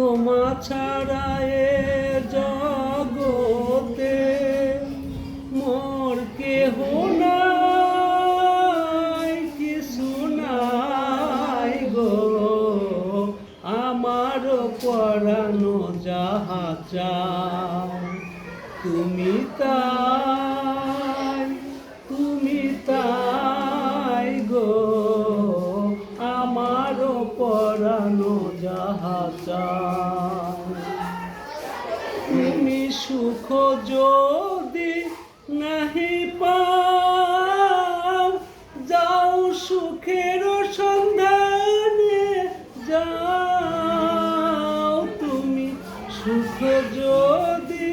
তোমা ছাড়া এ জগতে মোর কেহ নাই, কিছু নাই গো। আমার পরাণ যাহা চায় তুমি তাই, তুমি তাই গো। আমার পরাণ যাহা চায় তুমি সুখ যদি নাহি পাও, যাও সুখের সন্ধানে যাও। তুমি সুখ যদি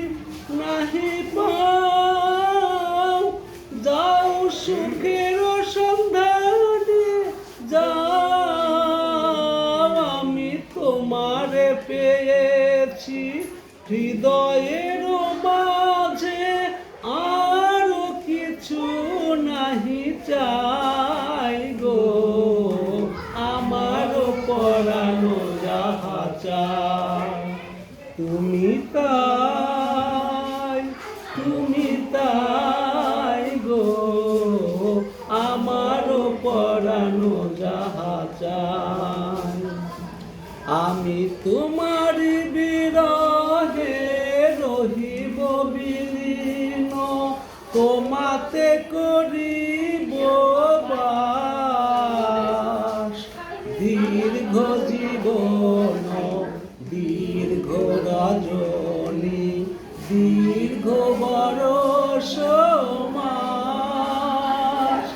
নাহি পাও, যাও সুখের সন্ধানে যাও। আমি তোমারে পেয়েছি হৃদয়ের মাঝে, আরো কিছু নাহি চাই গো। আমার পরাণ যাহা চায় তুমি তাই, তুমি তাই গো। আমার পরাণ যাহা চায় আমি তোমার বিরহে রহিব বিলীন, তোমাতে করিব বাস। দীর্ঘ জীবন দীর্ঘ রজনী, দীর্ঘ বরষ মাস।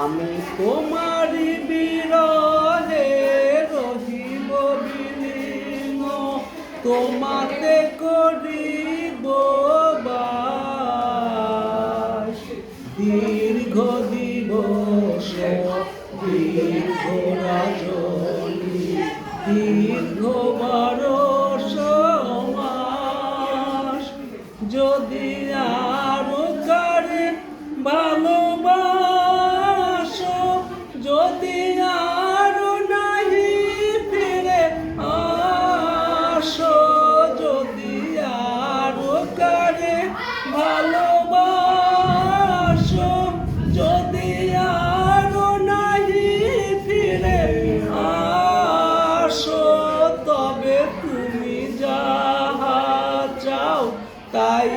আমি তোমার বিরহে রহিব বিলীন, তোমাতে করিব বাস। দীর্ঘ দিবস দীর্ঘ রজনী, দীর্ঘ বরষ মাস। যদি আরো কারে ভালোবাসো, যদি আরো নাহি ফিরে আসো, যদি আরো কারে ভালোবাসো, যদি আরো নাহি ফিরে আসো, তবে তুমি যাহা চাও তাই